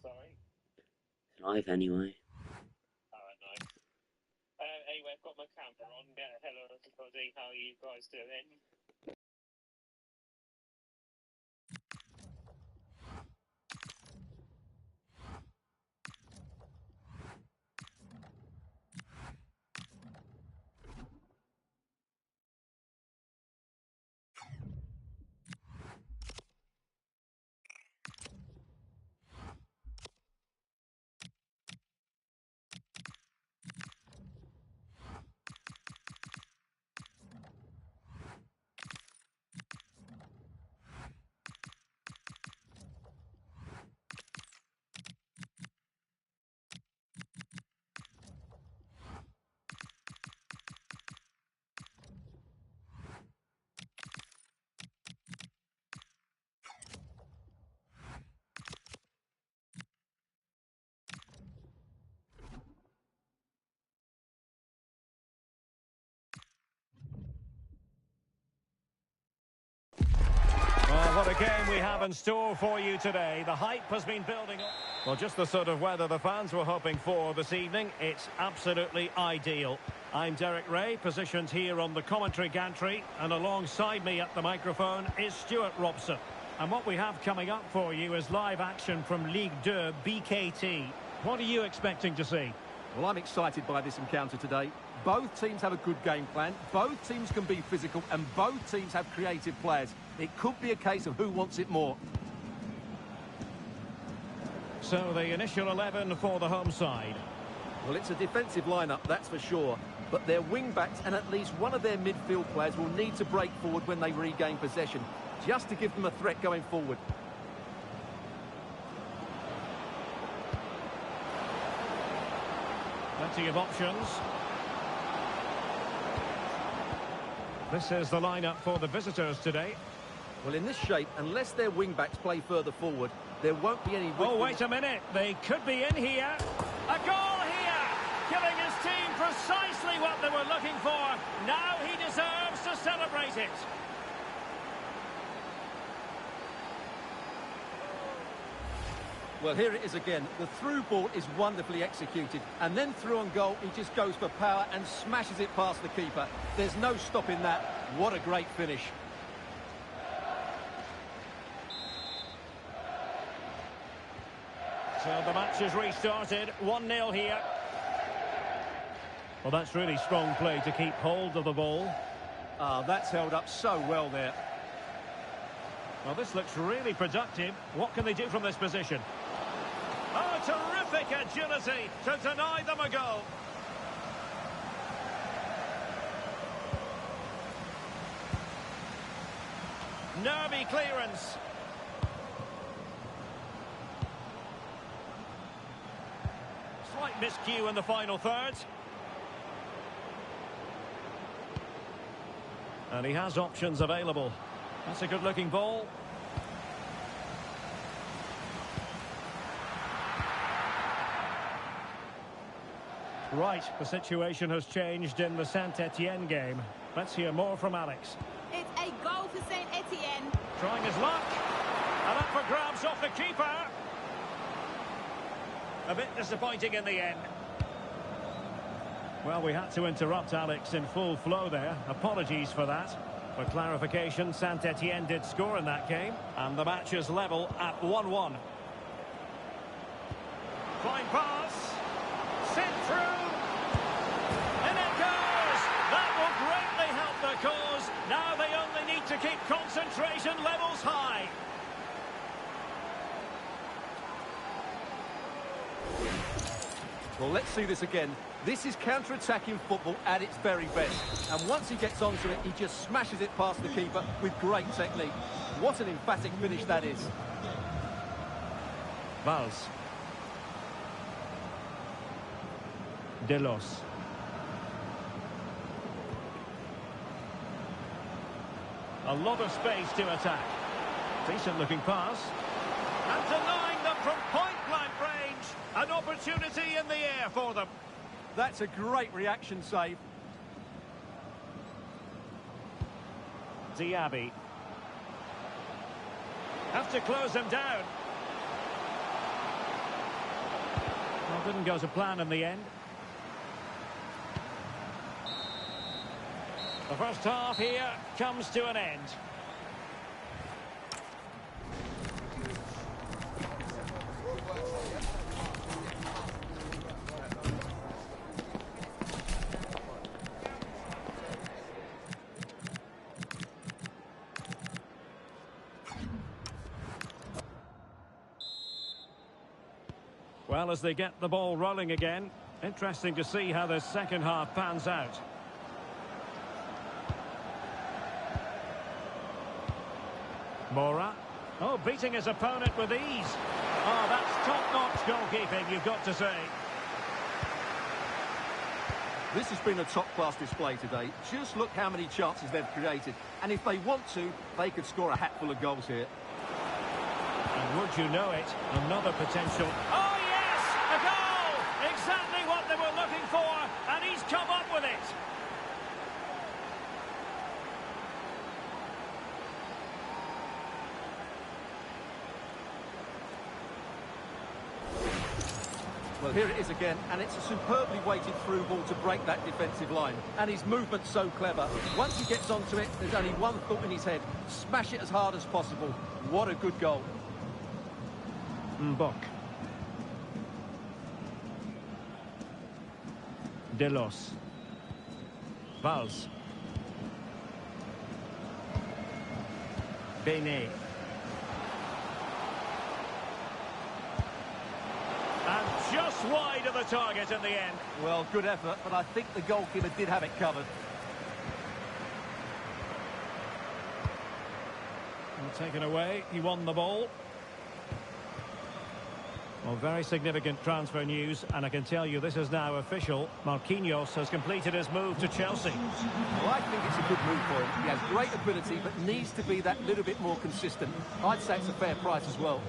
Sorry. Live anyway. Alright, nice. Anyway, I've got my camera on. Hello everybody, how are you guys doing? Well, what a game we have in store for you today. The hype has been building up. Well, just the sort of weather the fans were hoping for this evening. It's absolutely ideal. I'm Derek Ray, positioned here on the commentary gantry, and alongside me at the microphone is Stuart Robson. And what we have coming up for you is live action from Ligue 2 BKT. What are you expecting to see? Well, I'm excited by this encounter today. Both teams have a good game plan, both teams can be physical, and both teams have creative players. It could be a case of who wants it more. So the initial 11 for the home side. Well, it's a defensive lineup, that's for sure. But their wing-backs and at least one of their midfield players will need to break forward when they regain possession, just to give them a threat going forward. Plenty of options. This is the lineup for the visitors today. Well, in this shape, unless their wing-backs play further forward, there won't be any... Oh, wait a minute. They could be in here. A goal here! Giving his team precisely what they were looking for. Now he deserves to celebrate it. Well, here it is again. The through ball is wonderfully executed. And then through on goal, he just goes for power and smashes it past the keeper. There's no stopping that. What a great finish. So the match is restarted. 1-0 here. Well, that's really strong play to keep hold of the ball. Ah, that's held up so well there. Well, this looks really productive. What can they do from this position? Oh, terrific agility to deny them a goal. Nervy clearance. Slight miscue in the final third. And he has options available. That's a good-looking ball. Right, the situation has changed in the Saint-Etienne game. Let's hear more from Alex. It's a goal for Saint-Etienne. Trying his luck. And up for grabs off the keeper. A bit disappointing in the end. Well, we had to interrupt Alex in full flow there. Apologies for that. For clarification, Saint-Etienne did score in that game. And the match is level at 1-1. Fine pass. Sent through. And it goes. That will greatly help the cause. Now they only need to keep concentration levels high. Well, let's see this again. This is counter-attacking football at its very best. And once he gets onto it, he just smashes it past the keeper with great technique. What an emphatic finish that is. Valls. Delos. A lot of space to attack. Decent looking pass. And denying them from point-blank range. An opportunity in the air for them. That's a great reaction save. Diaby. Have to close him down. didn't go to plan in the end. The first half here comes to an end. Well, as they get the ball rolling again, interesting to see how the second half pans out. Mora. Oh, beating his opponent with ease. Oh, that's top-notch goalkeeping, you've got to say. This has been a top-class display today. Just look how many chances they've created. And if they want to, they could score a hatful of goals here. And would you know it, another potential... Oh, yes! A goal! Exactly what they were looking for, and he's come up with it. Well, here it is again, and it's a superbly weighted through ball to break that defensive line. And his movement's so clever. Once he gets onto it, there's only one thought in his head. Smash it as hard as possible. What a good goal. Mbok. Delos. Valls. Benet. And just wide of the target in the end. Well, good effort, but I think the goalkeeper did have it covered. Well, taken away, he won the ball. Well, very significant transfer news, and I can tell you this is now official. Marquinhos has completed his move to Chelsea. Well, I think it's a good move for him. He has great ability, but needs to be that little bit more consistent. I'd say it's a fair price as well.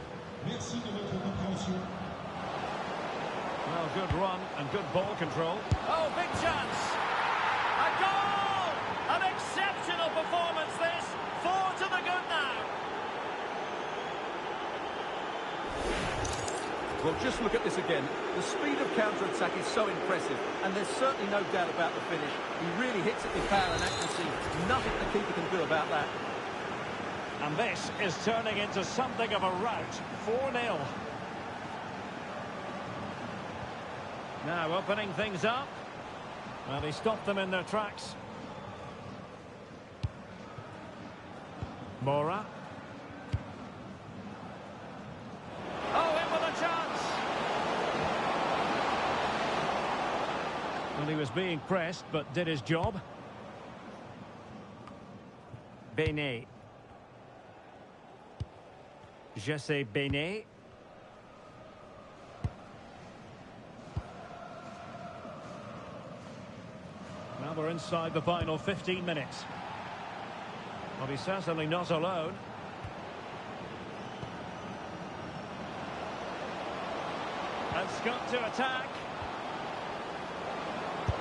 Well, good run and good ball control. Oh, big chance! A goal! An exceptional performance this. 4 to the good now. Well, just look at this again. The speed of counter-attack is so impressive, and there's certainly no doubt about the finish. He really hits it with power and accuracy. Nothing the keeper can do about that. And this is turning into something of a rout. 4-0. Now opening things up. Well, he stopped them in their tracks. Mora. Oh, in with a chance. Well, he was being pressed, but did his job. Benet. Jesse Benet. Now we're inside the final 15 minutes. Well, he's certainly not alone. And Scott to attack.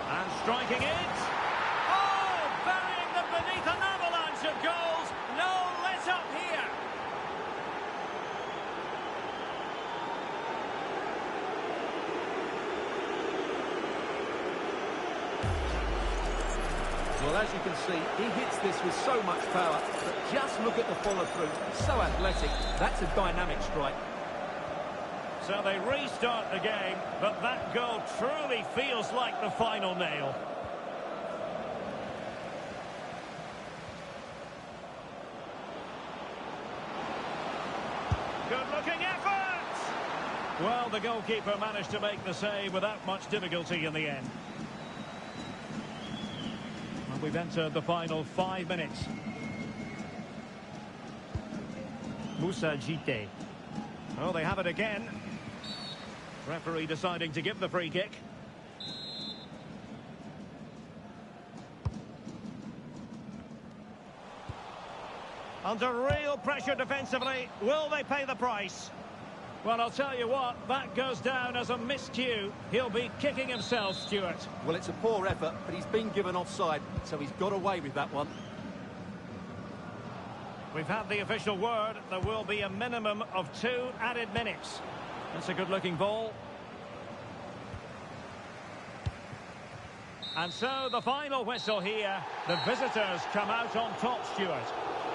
And striking it. Oh, burying them beneath an avalanche of goals. No let up here. Well, as you can see, he hits this with so much power, but just look at the follow-through. So athletic. That's a dynamic strike. So they restart the game, but that goal truly feels like the final nail. Good-looking effort! Well, the goalkeeper managed to make the save without much difficulty in the end. We've entered the final 5 minutes. Moussa Jite. Oh, they have it again. Referee deciding to give the free kick. Under real pressure defensively. Will they pay the price? Well, I'll tell you what, that goes down as a miscue. He'll be kicking himself, Stuart. Well, it's a poor effort, but he's been given offside, so he's got away with that one. We've had the official word. There will be a minimum of 2 added minutes. That's a good-looking ball. And so the final whistle here. The visitors come out on top, Stuart.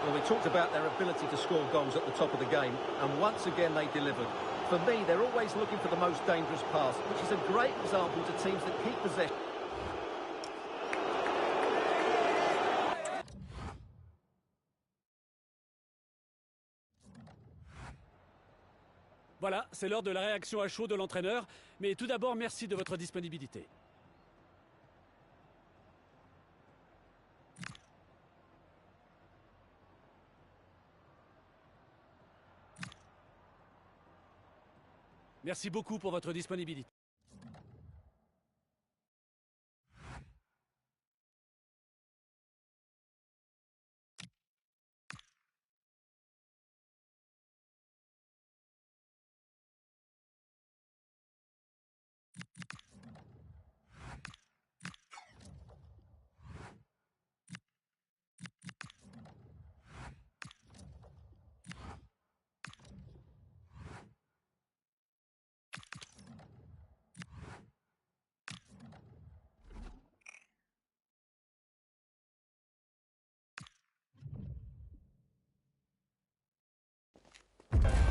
Well, we talked about their ability to score goals at the top of the game, and once again they delivered. For me, they're always looking for the most dangerous pass, which is a great example to teams that keep possession. Voilà, c'est l'heure de la réaction à chaud de l'entraîneur. Mais tout d'abord, merci de votre disponibilité. Merci beaucoup pour votre disponibilité.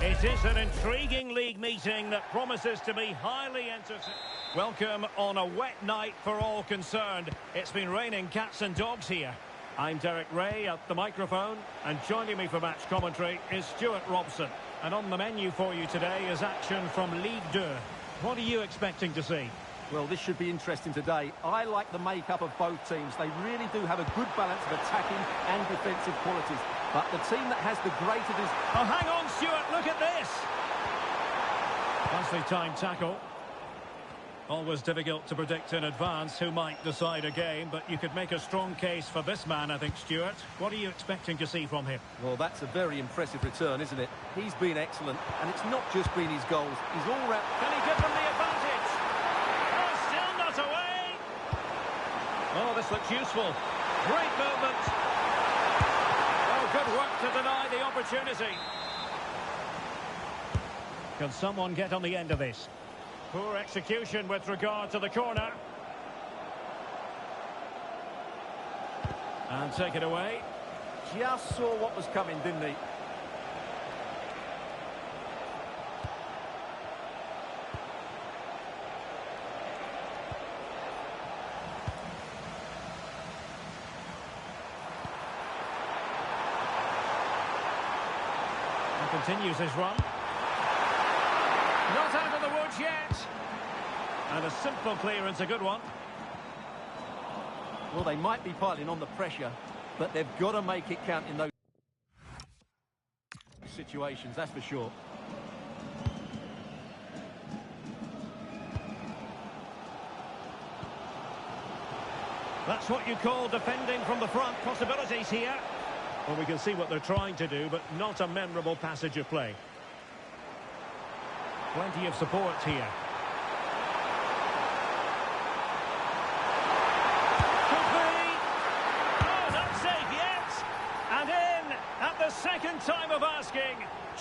It is an intriguing league meeting that promises to be highly entertaining. Welcome on a wet night for all concerned. It's been raining cats and dogs here. I'm Derek Ray at the microphone, and joining me for match commentary is Stuart Robson. And on the menu for you today is action from Ligue 2. What are you expecting to see? Well, this should be interesting today. I like the makeup of both teams. They really do have a good balance of attacking and defensive qualities. But the team that has the greater... Oh, hang on, Stuart, look at this! Nicely timed tackle. Always difficult to predict in advance who might decide a game, but you could make a strong case for this man, I think, Stuart. What are you expecting to see from him? Well, that's a very impressive return, isn't it? He's been excellent, and it's not just been his goals. He's all round... Can he give them the advantage? Oh, still not away! Oh, this looks useful. Great movement. Oh, good work to deny the opportunity. Can someone get on the end of this? Poor execution with regard to the corner. And take it away. Just saw what was coming, didn't he? And continues his run. Not out of the woods yet. And a simple clearance, a good one. Well, they might be piling on the pressure, but they've got to make it count in those situations, that's for sure. That's what you call defending from the front. Possibilities here. Well, we can see what they're trying to do, but not a memorable passage of play. Plenty of support here. Could be. Oh, not safe yet. And in at the second time of asking.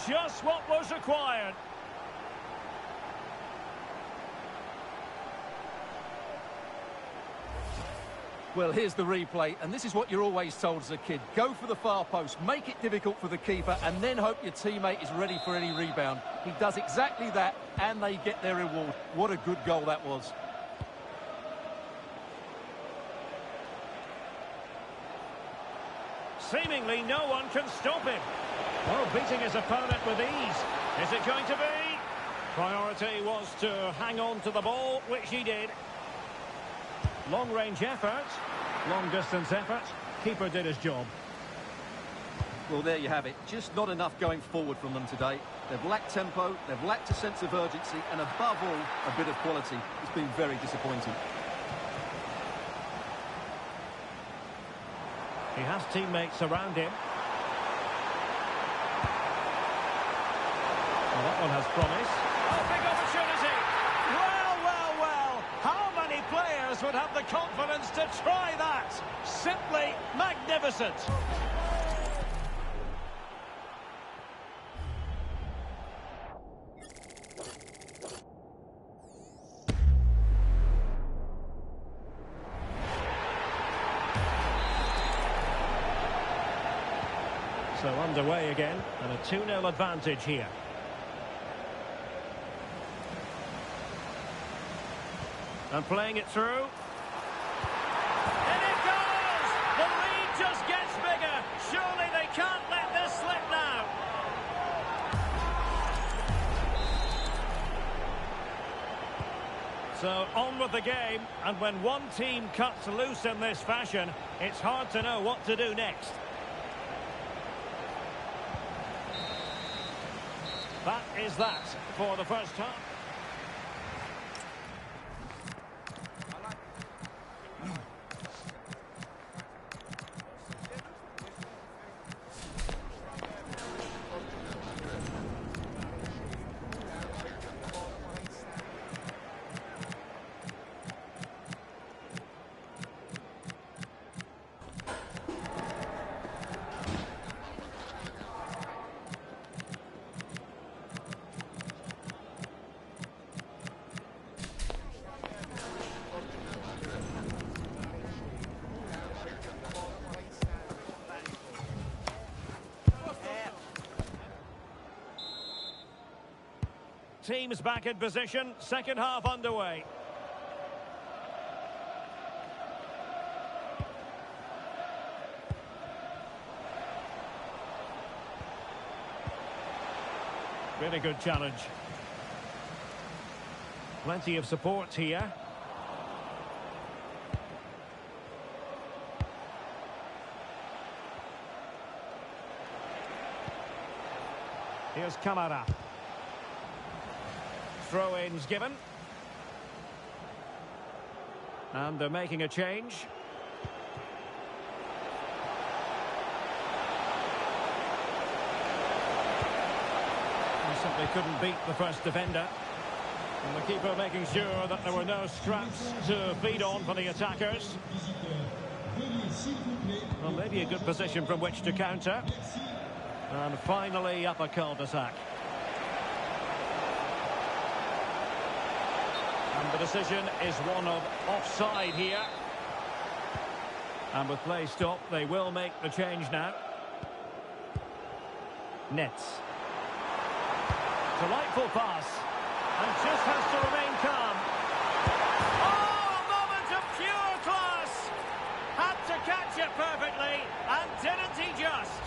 Just what was required. Well, here's the replay, and this is what you're always told as a kid. Go for the far post, make it difficult for the keeper, and then hope your teammate is ready for any rebound. He does exactly that, and they get their reward. What a good goal that was. Seemingly no one can stop him. Oh, beating his opponent with ease. Is it going to be? Priority was to hang on to the ball, which he did. Long-range effort, long-distance effort. Keeper did his job. Well, there you have it. Just not enough going forward from them today. They've lacked tempo, they've lacked a sense of urgency, and above all, a bit of quality. It's been very disappointing. He has teammates around him. Well, that one has promise. Oh, big opportunity! Well, well, well! How many players would have the confidence to try that? Simply magnificent! So underway again, and a 2-0 advantage here. And playing it through. And it goes! The lead just gets bigger. Surely they can't let this slip now. So on with the game, and when one team cuts loose in this fashion, it's hard to know what to do next. That is that for the first half. Teams back in position, second half underway. Really good challenge. Plenty of support here. Here's Camara. Throw-ins given. And they're making a change. He simply couldn't beat the first defender. And the keeper making sure that there were no scraps to feed on for the attackers. Well, maybe a good position from which to counter. And finally up a cul-de-sac. And the decision is one of offside here. And with play stopped, they will make the change now. Nets. Delightful pass. And just has to remain calm. Oh, a moment of pure class! Had to catch it perfectly, and didn't he just?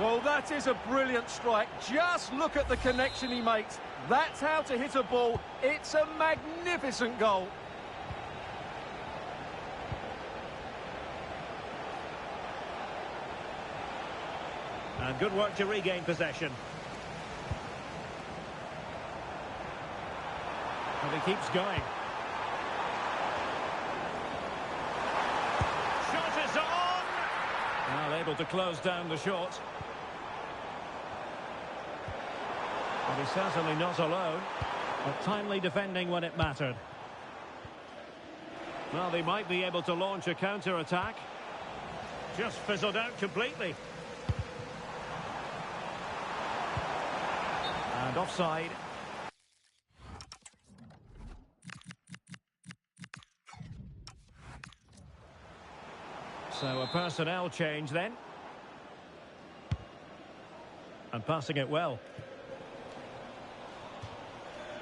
Well, that is a brilliant strike. Just look at the connection he makes. That's how to hit a ball. It's a magnificent goal. And good work to regain possession. And he keeps going. Shot is on! Well, able to close down the shot. But he's certainly not alone. But timely defending when it mattered. Well, they might be able to launch a counter-attack. Just fizzled out completely. And offside. So a personnel change then. And passing it well.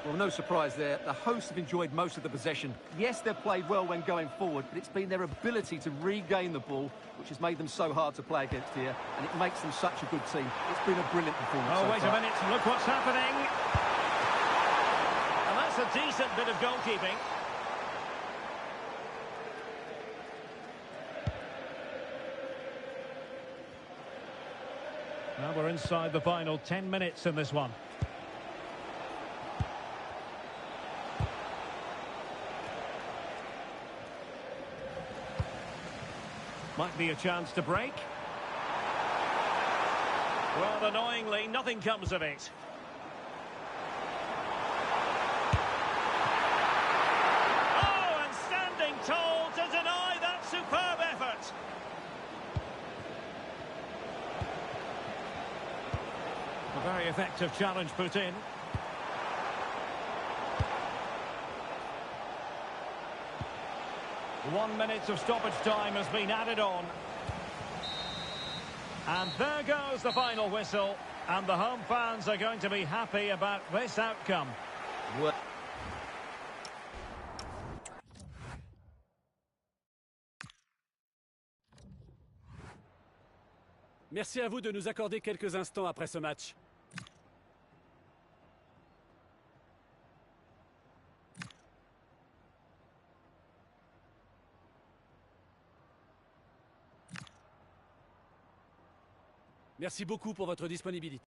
Well, no surprise there. The hosts have enjoyed most of the possession. Yes, they've played well when going forward, but it's been their ability to regain the ball which has made them so hard to play against here, and it makes them such a good team. It's been a brilliant performance. Oh, so wait far. a minute. Look what's happening. And that's a decent bit of goalkeeping. Now we're inside the final 10 minutes in this one. Might be a chance to break. Well, annoyingly, nothing comes of it. Oh, and standing tall to deny that superb effort. A very effective challenge put in. .1 minute of stoppage time has been added on. And there goes the final whistle. And the home fans are going to be happy about this outcome. What? Merci à vous de nous accorder quelques instants après ce match. Merci beaucoup pour votre disponibilité.